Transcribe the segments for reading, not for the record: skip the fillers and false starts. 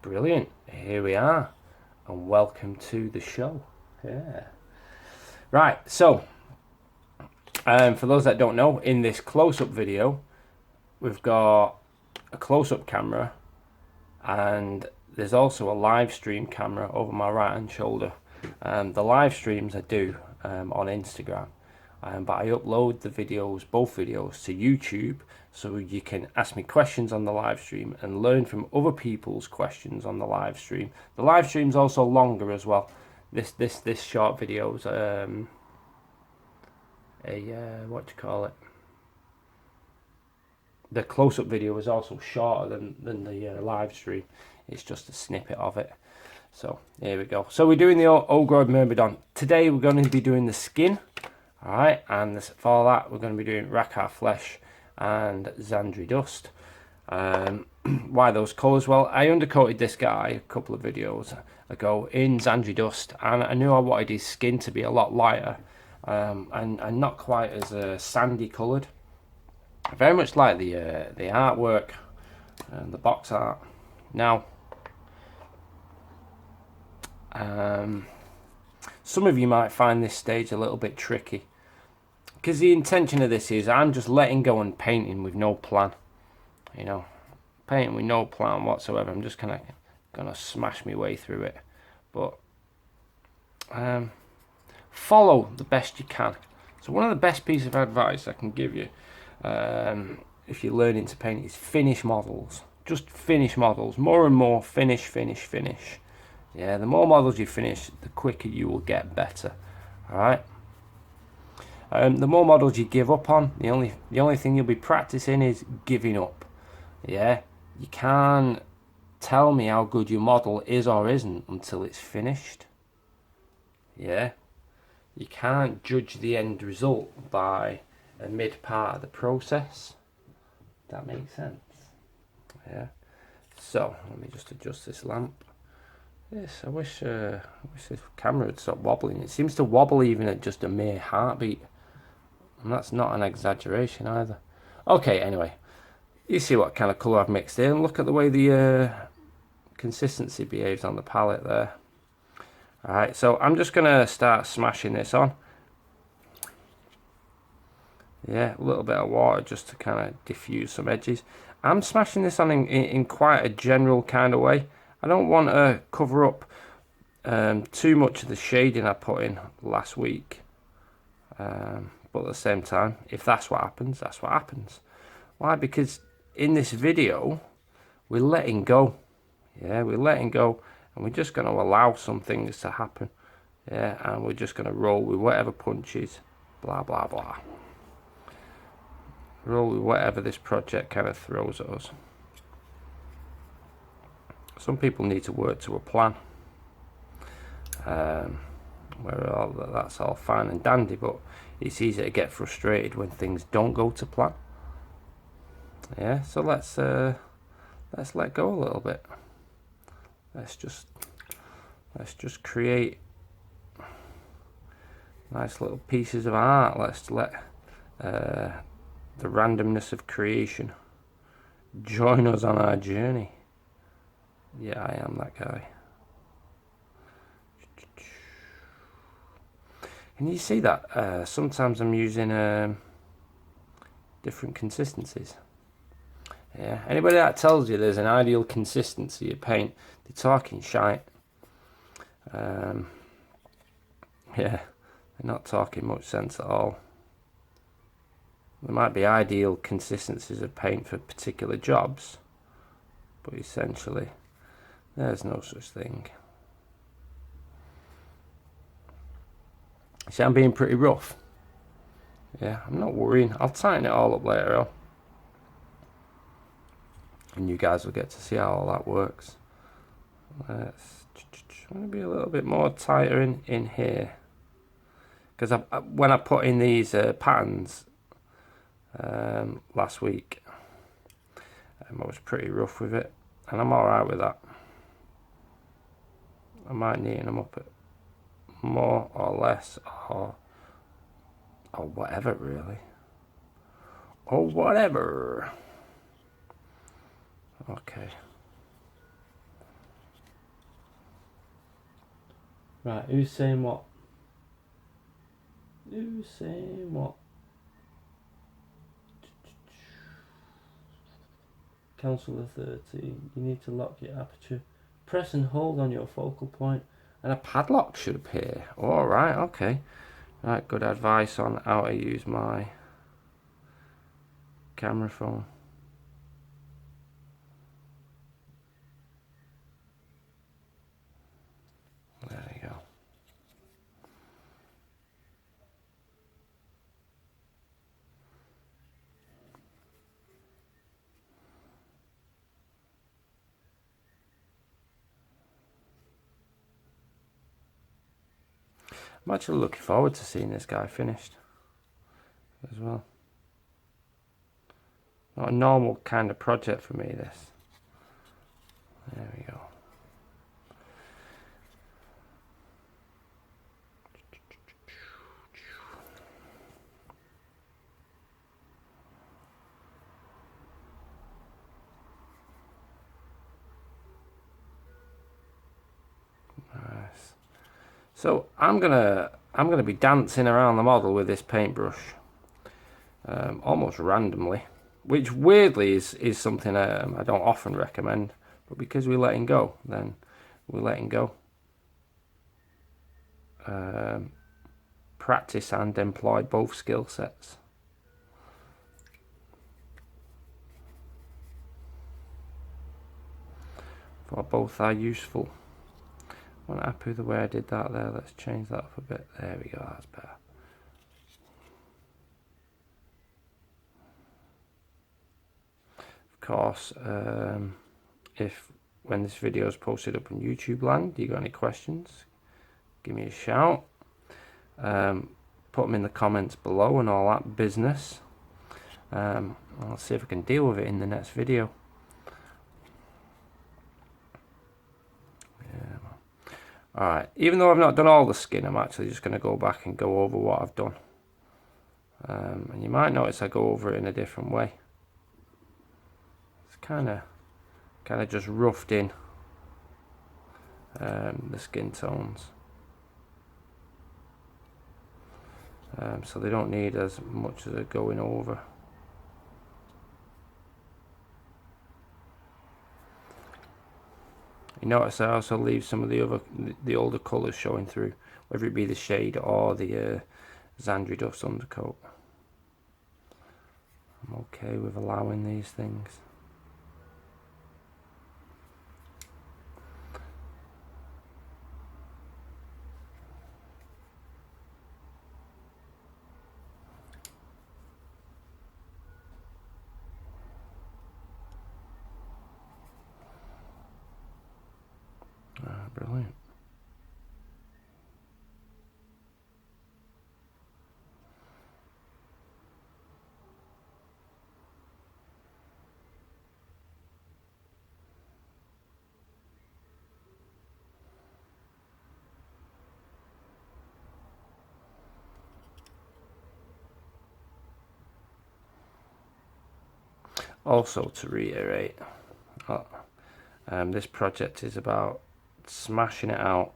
Brilliant. Here we are, and welcome to the show. Yeah. Right, so, for those that don't know, in this close-up video, we've got a close-up camera, and there's also a live stream camera over my right-hand shoulder. The live streams I do on Instagram, but I upload the videos, both videos, to YouTube, so you can ask me questions on the live stream and learn from other people's questions on the live stream. The live stream's also longer as well. This short video's what do you call it? The close-up video is also shorter than the live stream. It's just a snippet of it. So here we go. So we're doing the Ogroid Myrmidon. Today we're going to be doing the skin. Alright, and for that we're going to be doing Racar Flesh and Zandri Dust. Why those colours? Well, I undercoated this guy a couple of videos ago in Zandri Dust, and I knew I wanted his skin to be a lot lighter and not quite as sandy coloured. I very much like the artwork and the box art. Now, some of you might find this stage a little bit tricky, because the intention of this is I'm just letting go and painting with no plan. You know, painting with no plan whatsoever. I'm just kind of gonna smash my way through it, but follow the best you can. So one of the best pieces of advice I can give you if you're learning to paint is finish models. Just finish models, more and more. Finish. Yeah, the more models you finish, the quicker you will get better. All right. The more models you give up on, the only thing you'll be practicing is giving up. Yeah, you can't tell me how good your model is or isn't until it's finished. Yeah, you can't judge the end result by a mid part of the process. That makes sense. Yeah. So let me just adjust this lamp. Yes, I wish this camera would stop wobbling. It seems to wobble even at just a mere heartbeat. And that's not an exaggeration either. Okay, anyway. You see what kind of colour I've mixed in. Look at the way the consistency behaves on the palette there. Alright, so I'm just going to start smashing this on. Yeah, a little bit of water just to kind of diffuse some edges. I'm smashing this on in quite a general kind of way. I don't want to cover up too much of the shading I put in last week. But at the same time, if that's what happens, that's what happens. Why? Because in this video, we're letting go. Yeah, we're letting go, and we're just going to allow some things to happen. Yeah, and we're just going to roll with whatever punches, blah, blah, blah. Roll with whatever this project kind of throws at us. Some people need to work to a plan. That's all fine and dandy, but it's easy to get frustrated when things don't go to plan. Yeah, so let's let go a little bit. Let's just create nice little pieces of art. Let's let the randomness of creation join us on our journey. Yeah, I am that guy. Can you see that? Sometimes I'm using different consistencies. Yeah. Anybody that tells you there's an ideal consistency of paint, they're talking shite. Yeah, they're not talking much sense at all. There might be ideal consistencies of paint for particular jobs, but essentially, there's no such thing. See, I'm being pretty rough. Yeah, I'm not worrying. I'll tighten it all up later on. And you guys will get to see how all that works. I'm going to be a little bit more tighter in here. Because when I put in these patterns last week, I was pretty rough with it. And I'm alright with that. I might neaten them up at more or less, or whatever, really. Or whatever. Okay. Right, who's saying what? Who's saying what? Councillor 13, you need to lock your aperture. Press and hold on your focal point, and a padlock should appear. Alright, okay. Right, good advice on how to use my camera phone. There you go. I'm actually looking forward to seeing this guy finished as well. Not a normal kind of project for me, this. There we go. Nice. So I'm gonna be dancing around the model with this paintbrush, almost randomly, which weirdly is something I don't often recommend, but because we're letting go, then we're letting go. Practice and employ both skill sets. For both are useful. I'm not happy with the way I did that there. Let's change that up a bit. There we go, that's better. Of course, if when this video is posted up on YouTube land, you got any questions, give me a shout. Put them in the comments below and all that business. I'll see if I can deal with it in the next video. Alright, even though I've not done all the skin, I'm actually just going to go back and go over what I've done. And you might notice I go over it in a different way. It's kind of just roughed in the skin tones. So they don't need as much as going over. You notice I also leave some of the older colours showing through, whether it be the shade or the Xandri Dust undercoat. I'm okay with allowing these things. Brilliant. Also, to reiterate, this project is about smashing it out.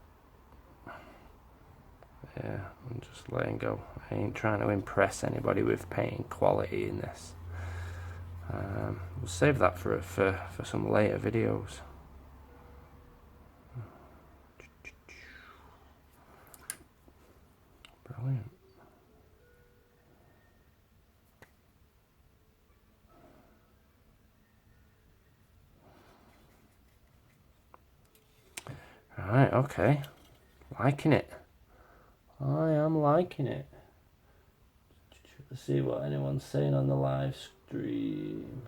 Yeah, I'm just letting go. I ain't trying to impress anybody with painting quality in this. We'll save that for some later videos. Brilliant. Right, okay. Liking it. I am liking it. Let's see what anyone's saying on the live stream.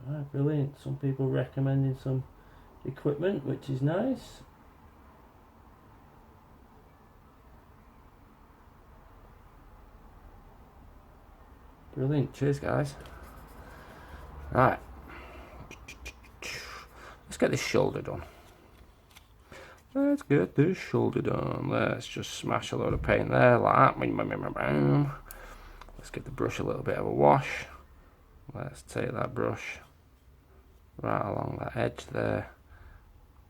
Alright, brilliant. Some people recommending some equipment, which is nice. Brilliant. Cheers, guys. Right. Let's get this shoulder done. Let's get this shoulder done. Let's just smash a load of paint there like that. Let's give the brush a little bit of a wash. Let's take that brush right along that edge there.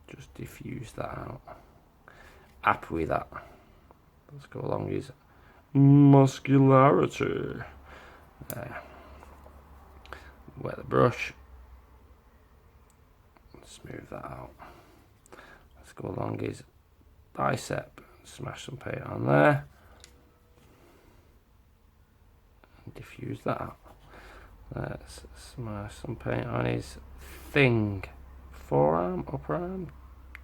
Just diffuse that out. Happy with that. Let's go along his muscularity. There. Wet the brush. Smooth that out. Let's go along his bicep. Smash some paint on there. And diffuse that out. Let's smash some paint on his thing. Forearm, upper arm,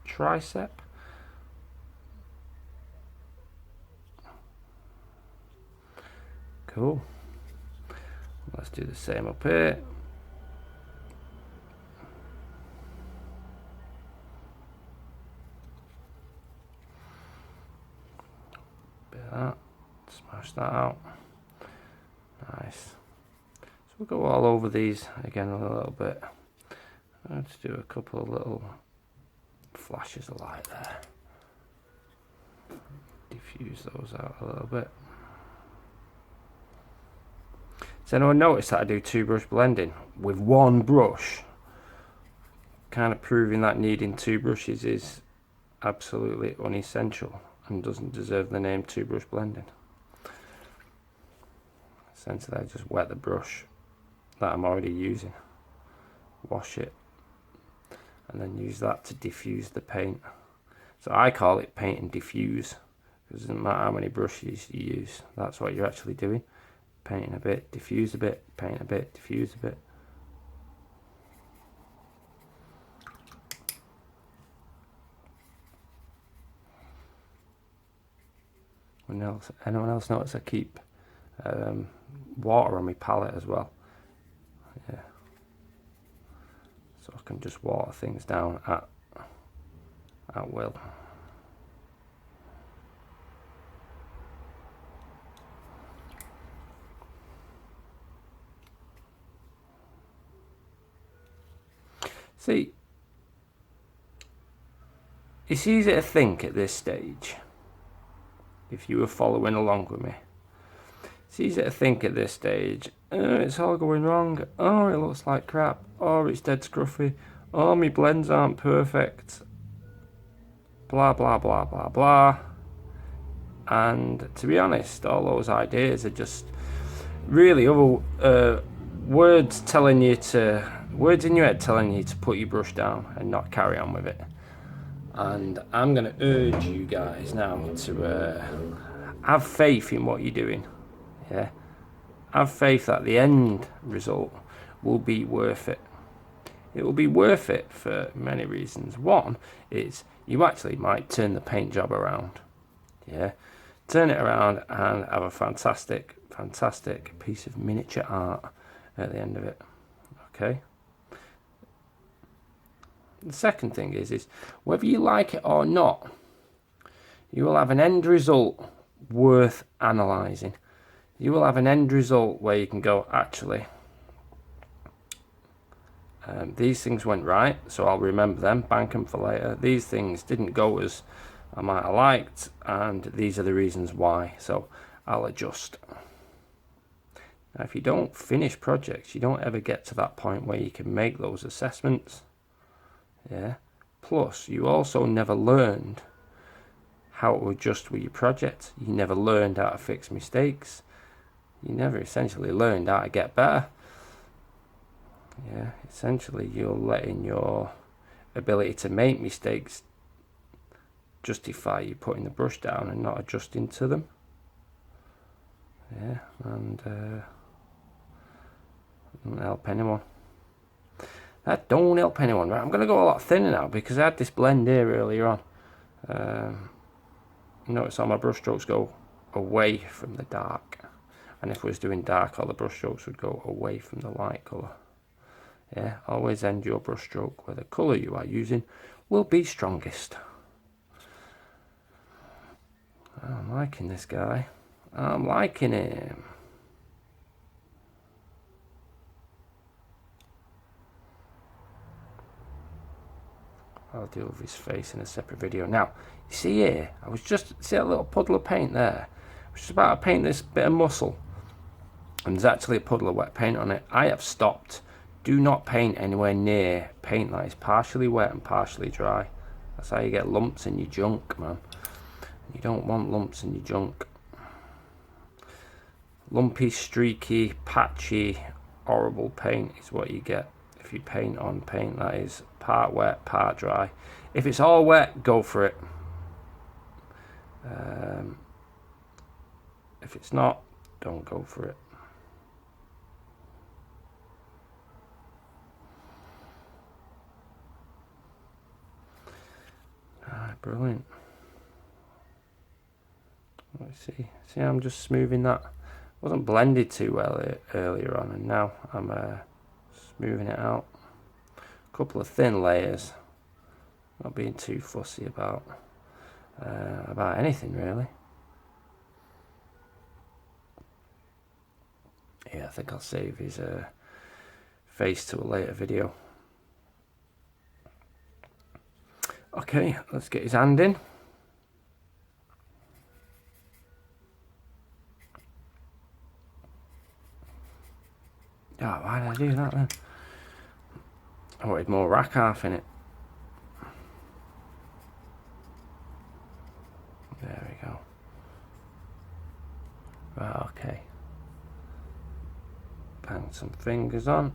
tricep. Cool. Let's do the same up here. Bit of that. Smash that out. Nice. So we'll go all over these again a little bit. Let's do a couple of little flashes of light there. Diffuse those out a little bit. Does anyone notice that I do two brush blending with one brush? Kind of proving that needing two brushes is absolutely unessential and doesn't deserve the name two brush blending. Essentially, I just wet the brush that I'm already using, wash it, and then use that to diffuse the paint. So I call it paint and diffuse, because it doesn't matter how many brushes you use, that's what you're actually doing. Painting a bit, diffuse a bit, paint a bit, diffuse a bit. Anyone else notice I keep water on my palette as well? Yeah. So I can just water things down at will. See, it's easy to think at this stage, if you were following along with me, it's easy to think at this stage, it's all going wrong, oh it looks like crap, oh it's dead scruffy, oh my blends aren't perfect, blah blah blah blah blah. And to be honest, all those ideas are just really other words in your head telling you to put your brush down and not carry on with it. And I'm going to urge you guys now to have faith in what you're doing. Yeah, have faith that the end result will be worth it. It will be worth it for many reasons. One is you actually might turn the paint job around. Yeah, turn it around and have a fantastic piece of miniature art at the end of it. Okay. The second thing is whether you like it or not, you will have an end result worth analysing. You will have an end result where you can go, actually, these things went right, so I'll remember them, bank them for later. These things didn't go as I might have liked, and these are the reasons why, so I'll adjust. Now, if you don't finish projects, you don't ever get to that point where you can make those assessments. Yeah. Plus, you also never learned how to adjust with your project. You never learned how to fix mistakes. You never essentially learned how to get better. Yeah. Essentially, you're letting your ability to make mistakes justify you putting the brush down and not adjusting to them. Yeah. And doesn't help anyone. That don't help anyone. Right, I'm going to go a lot thinner now because I had this blend here earlier on. Notice all my brush strokes go away from the dark, and if I was doing dark, all the brush strokes would go away from the light colour. Yeah, always end your brush stroke where the colour you are using will be strongest. I'm liking this guy. I'm liking him. I'll deal with his face in a separate video. Now, you see here, see that little puddle of paint there? I was just about to paint this bit of muscle, and there's actually a puddle of wet paint on it. I have stopped do not paint anywhere near paint that is partially wet and partially dry. That's how you get lumps in your junk, man. You don't want lumps in your junk. Lumpy, streaky, patchy, horrible paint is what you get if you paint on paint that is part wet, part dry. If it's all wet, go for it. If it's not, don't go for it. Alright, brilliant. Let's see. See, I'm just smoothing that. Wasn't blended too well earlier on, and now I'm smoothing it out. A couple of thin layers. Not being too fussy about anything really. Yeah, I think I'll save his face to a later video. Okay, let's get his hand in. Oh, why did I do that then? I wanted more rack half in it. There we go. Right, okay. Bang some fingers on.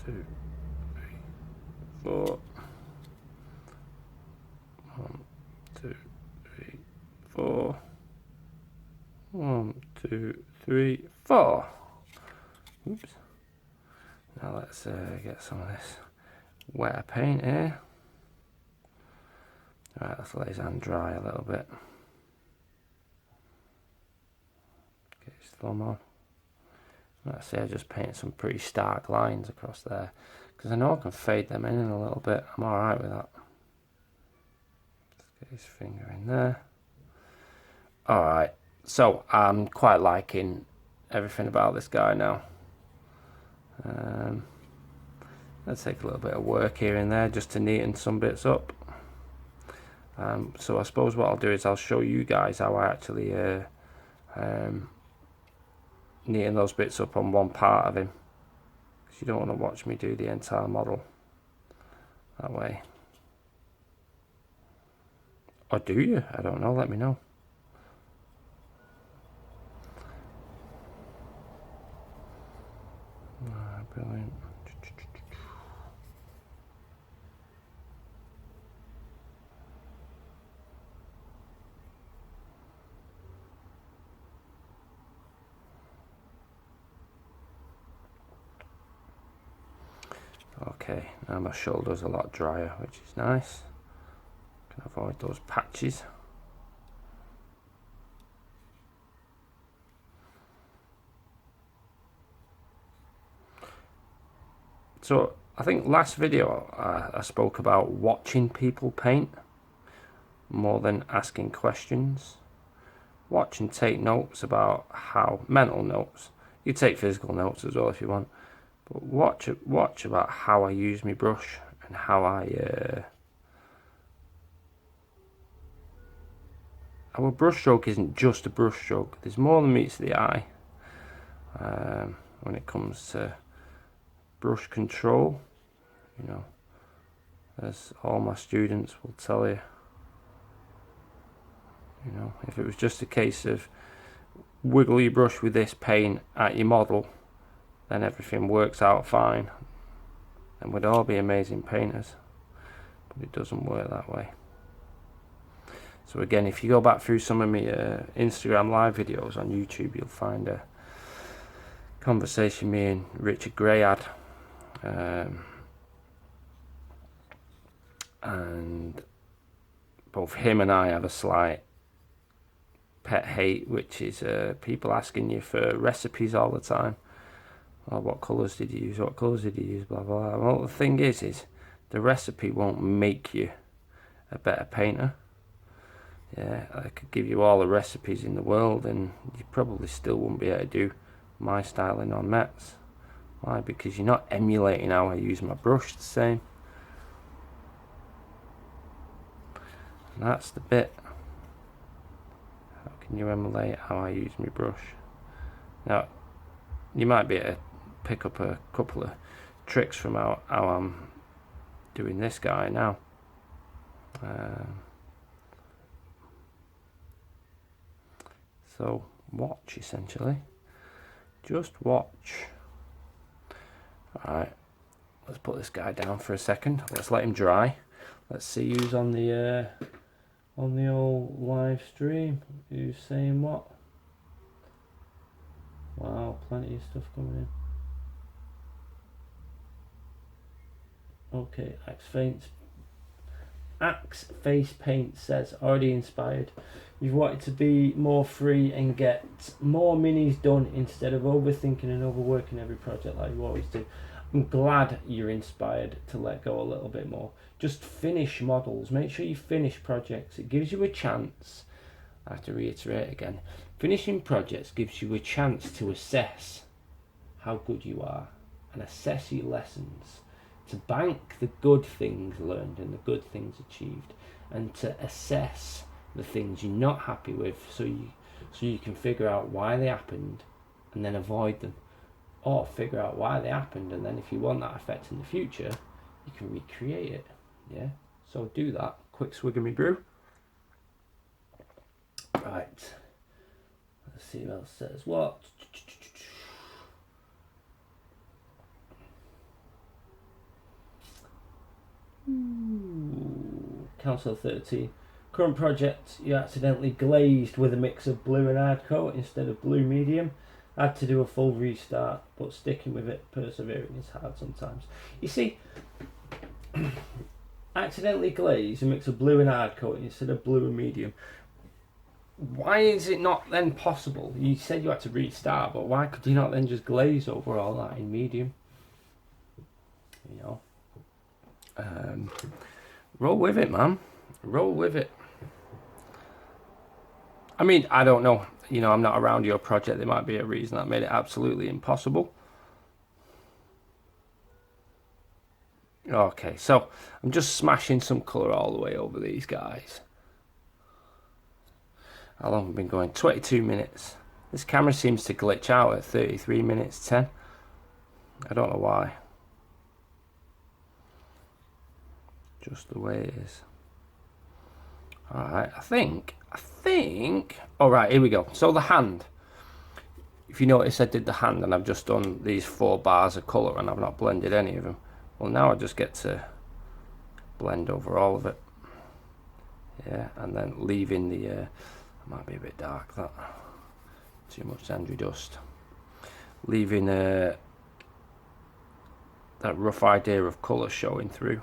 2, 3, 4. 1, 2, 3, 4. 1, 2, 3, 4. Oops. Now let's get some of this wetter paint here. Right, let's let his hand dry a little bit. Get his thumb on. Let's say I just painted some pretty stark lines across there, because I know I can fade them in a little bit. I'm alright with that. Let's get his finger in there. Alright, so I'm quite liking everything about this guy now. Let's take a little bit of work here and there just to neaten some bits up. So I suppose what I'll do is I'll show you guys how I actually neaten those bits up on one part of him, because you don't want to watch me do the entire model that way. Or do you? I don't know, let me know. Brilliant. Okay, now my shoulder's a lot drier, which is nice. Can avoid those patches. So I think last video I spoke about watching people paint more than asking questions. Watch and take notes about how, mental notes. You take physical notes as well if you want. But watch about how I use my brush and how our brush stroke isn't just a brush stroke. There's more than meets the eye when it comes to brush control. You know, as all my students will tell you. You know, if it was just a case of wiggle your brush with this paint at your model, then everything works out fine, and we'd all be amazing painters. But it doesn't work that way. So again, if you go back through some of my Instagram live videos on YouTube, you'll find a conversation me and Richard Gray had, and both him and I have a slight pet hate, which is people asking you for recipes all the time. Oh, what colours did you use? What colours did you use? Blah, blah, blah. Well, the thing is the recipe won't make you a better painter. Yeah, I could give you all the recipes in the world and you probably still wouldn't be able to do my styling on mats. Why? Because you're not emulating how I use my brush the same. And that's the bit. How can you emulate how I use my brush? Now, you might be able to pick up a couple of tricks from how I'm doing this guy now. So watch, essentially. Just watch. Alright, let's put this guy down for a second. Let's let him dry. Let's see who's on the old live stream. Who's saying what? Wow, plenty of stuff coming in. Okay, Axe Face Paint says, already inspired. You've wanted to be more free and get more minis done instead of overthinking and overworking every project like you always do. I'm glad you're inspired to let go a little bit more. Just finish models. Make sure you finish projects. It gives you a chance. I have to reiterate again. Finishing projects gives you a chance to assess how good you are and assess your lessons. To bank the good things learned and the good things achieved, and to assess the things you're not happy with, so you can figure out why they happened and then avoid them, or figure out why they happened and then if you want that effect in the future, you can recreate it. Yeah, so do that. Quick swig of me brew. Right, let's see who else says what. Council 13. Current project, you accidentally glazed with a mix of blue and hard coat instead of blue medium. Had to do a full restart, but sticking with it, persevering is hard sometimes. You see, accidentally glazed a mix of blue and hard coat instead of blue and medium. Why is it not then possible? You said you had to restart, but why could you not then just glaze over all that in medium? You know. Roll with it, man. Roll with it. I mean, I don't know. You know, I'm not around your project. There might be a reason that made it absolutely impossible. Okay, so I'm just smashing some colour all the way over these guys. How long have we been going? 22 minutes. This camera seems to glitch out at 33 minutes 10. I don't know why. Just the way it is. Alright, I think, alright, here we go. So the hand. If you notice, I did the hand and I've just done these 4 bars of colour and I've not blended any of them. Well, now I just get to blend over all of it. Yeah, and then leaving the, might be a bit dark, that. Too much Andrew dust. Leaving that rough idea of colour showing through.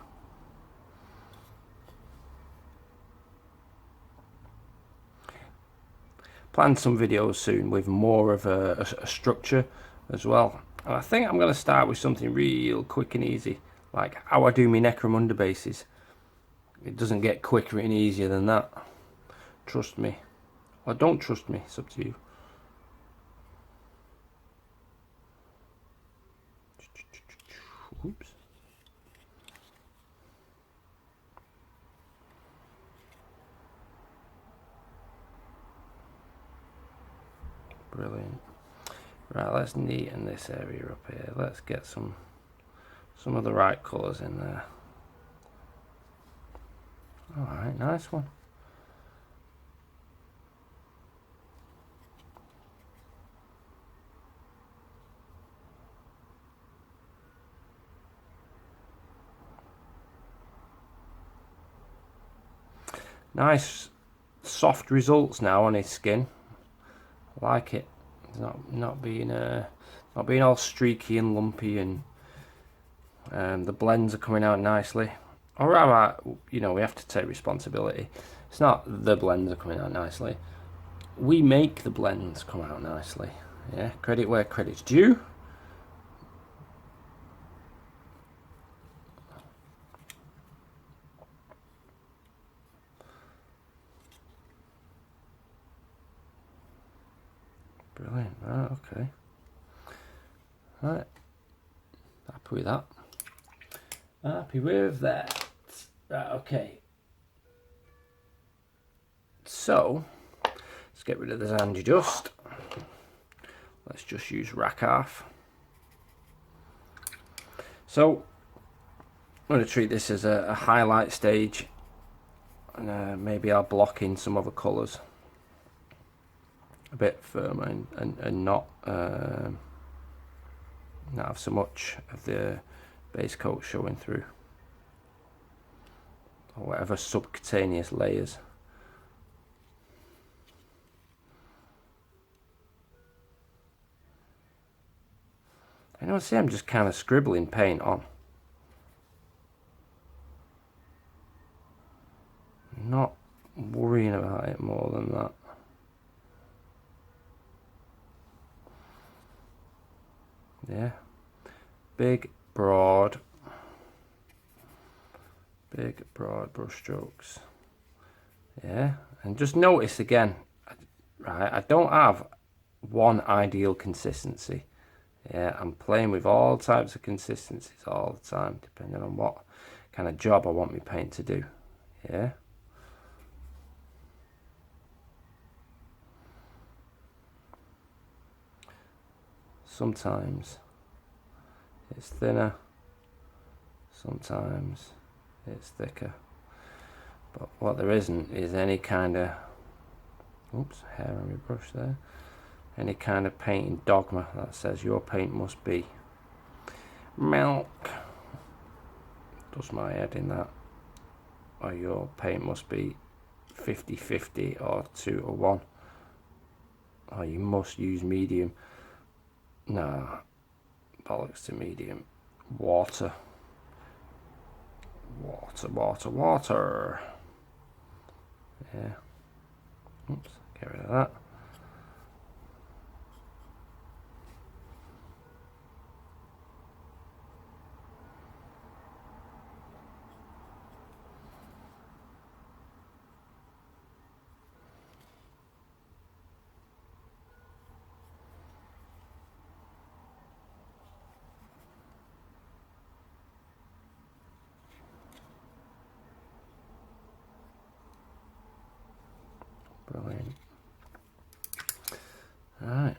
Plan some videos soon with more of a structure as well. And I think I'm going to start with something real quick and easy, like how I do my Necromunda bases. It doesn't get quicker and easier than that. Trust me. Or don't trust me, it's up to you. Oops. Brilliant. Right, let's neaten this area up here. Let's get some of the right colours in there. Alright, nice one. Nice soft results now on his skin. I like it. It's not being all streaky and lumpy, and the blends are coming out nicely. Or am I, you know, we have to take responsibility. It's not the blends are coming out nicely. We make the blends come out nicely. Yeah, credit where credit's due. Brilliant. Right, okay. Right. Happy with that. Happy with that. Right, okay. So, let's get rid of the Zandy dust. Let's just use rack half. So I'm going to treat this as a highlight stage, and maybe I'll block in some other colours a bit firmer and not have so much of the base coat showing through, or whatever subcutaneous layers. I know, see, I'm just kind of scribbling paint on. Not worrying about it more than that. Yeah, big broad brush strokes. Yeah, and just notice again, right, I don't have one ideal consistency. Yeah, I'm playing with all types of consistencies all the time, depending on what kind of job I want my paint to do. Yeah. Sometimes it's thinner, sometimes it's thicker, but what there isn't is any kind of, oops, hair on my brush there, any kind of painting dogma that says your paint must be milk, does my head in that, or your paint must be 50-50 or 2-1, or you must use medium. Nah, bollocks to medium. Water. Yeah. Oops, get rid of that. Brilliant. Alright.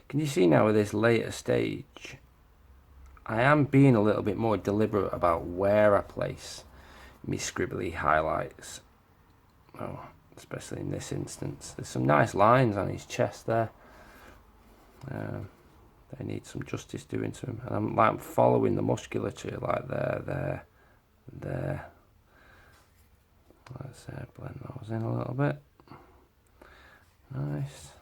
Can you see now with this later stage, I am being a little bit more deliberate about where I place my scribbly highlights. Oh, especially in this instance. There's some nice lines on his chest there. They need some justice doing to him. And I'm following the musculature, like there. Let's blend those in a little bit. Nice.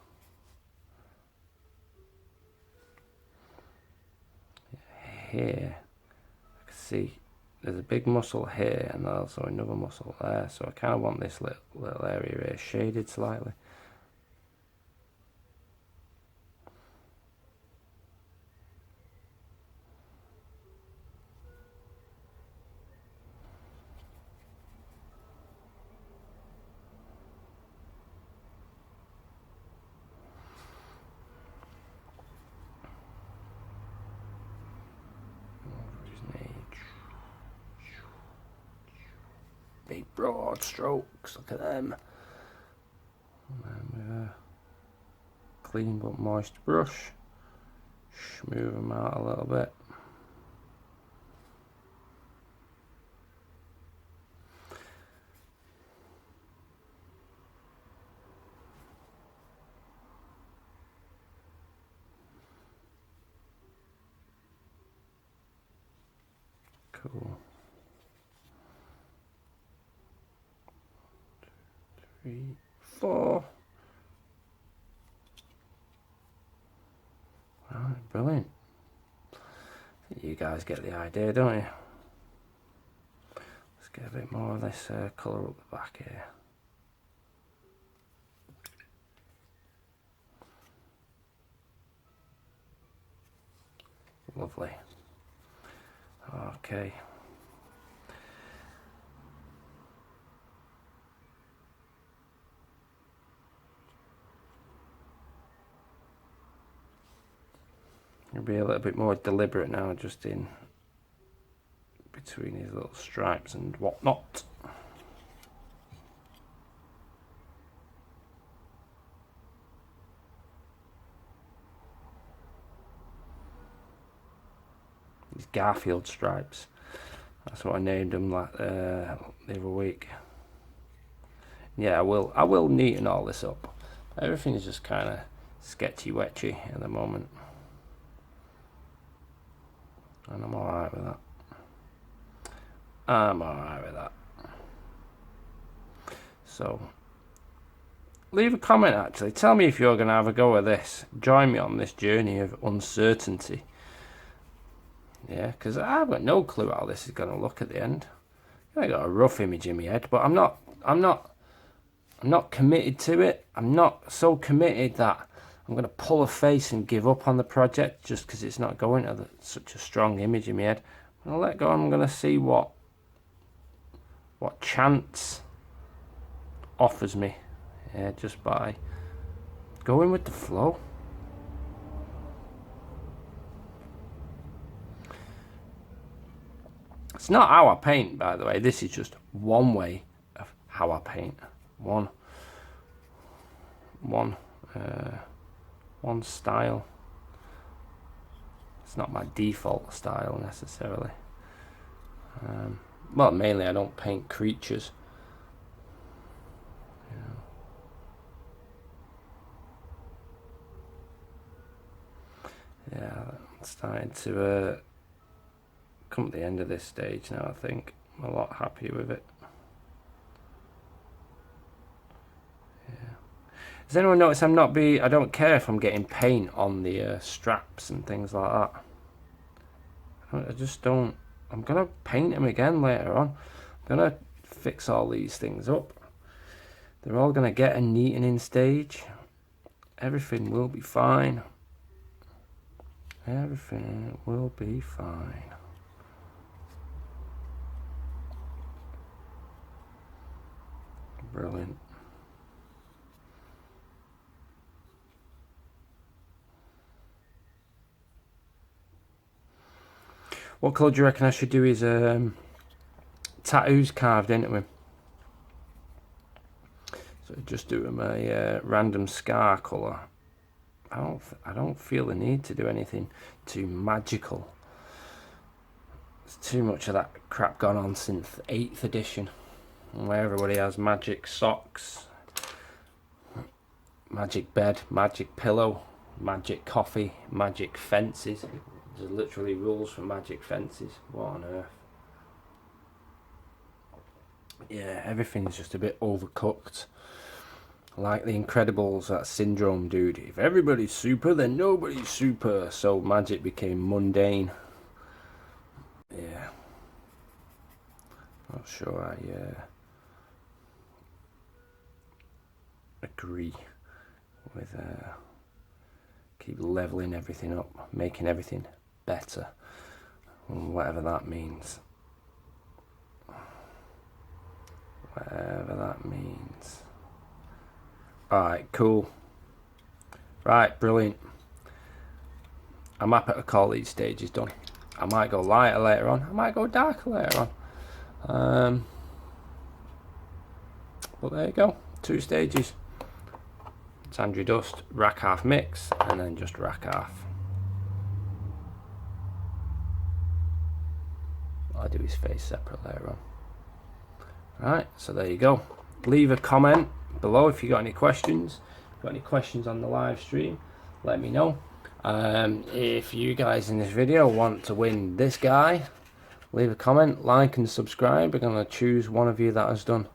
Here, I can see there's a big muscle here and also another muscle there. So I kind of want this little area here shaded slightly. Big broad strokes, look at them. And then with a clean but moist brush, smooth them out a little bit. Cool. 3, 4. Alright, brilliant. You guys get the idea, don't you? Let's get a bit more of this colour up the back here. Lovely. Okay. I'll be a little bit more deliberate now, just in between these little stripes and whatnot. Garfield stripes. That's what I named them like the other week. Yeah, I will neaten all this up. Everything is just kind of sketchy-wetchy at the moment. And I'm alright with that. I'm alright with that. So, leave a comment actually. Tell me if you're going to have a go at this. Join me on this journey of uncertainty. Yeah, because I've got no clue how this is going to look at the end. I got a rough image in my head, but I'm not committed to it. I'm not so committed that I'm going to pull a face and give up on the project just because it's not going to such a strong image in my head. I'm going to let go. I'm going to see what chance offers me. Yeah, just by going with the flow. It's not how I paint, by the way. This is just one way of how I paint. One style. It's not my default style necessarily. Well, mainly I don't paint creatures. Yeah, I'm starting to come to the end of this stage now. I think I'm a lot happier with it. Yeah. Does anyone notice I don't care if I'm getting paint on the straps and things like that. I just don't. I'm gonna paint them again later on. I'm gonna fix all these things up. They're all gonna get a neatening stage. Everything will be fine. Everything will be fine. Brilliant. What colour do you reckon I should do his tattoos carved into him? So just do him a random scar colour. I don't feel the need to do anything too magical. There's too much of that crap gone on since 8th edition, where everybody has magic socks, magic bed, magic pillow, magic coffee, magic fences. There's literally rules for magic fences. What on earth? Yeah, everything's just a bit overcooked. Like the Incredibles, that syndrome, dude. If everybody's super, then nobody's super. So magic became mundane. Yeah. Not sure I agree with keep leveling everything up, making everything better, whatever that means. Whatever that means. Alright, cool. Right, brilliant. I'm happy to call these stages done. I might go lighter later on. I might go darker later on. But there you go. 2 stages. Sandry dust, rack half mix, and then just rack half. I'll do his face separate later on. Right, so there you go. Leave a comment below if you got any questions. If you got any questions on the live stream, let me know. If you guys in this video want to win this guy, leave a comment, like and subscribe. We're going to choose one of you that has done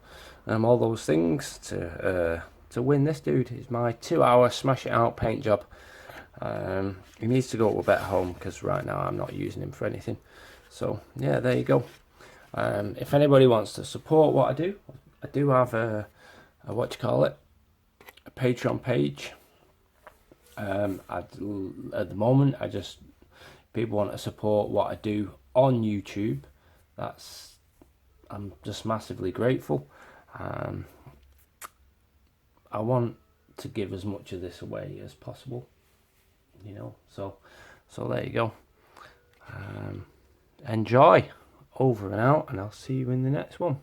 all those things to win this dude. It's my 2-hour smash it out paint job. He needs to go to a better home because right now I'm not using him for anything. So yeah, there you go. If anybody wants to support what I do have a Patreon page. At the moment, people want to support what I do on YouTube. I'm just massively grateful. I want to give as much of this away as possible, so there you go. Enjoy. Over and out, and I'll see you in the next one.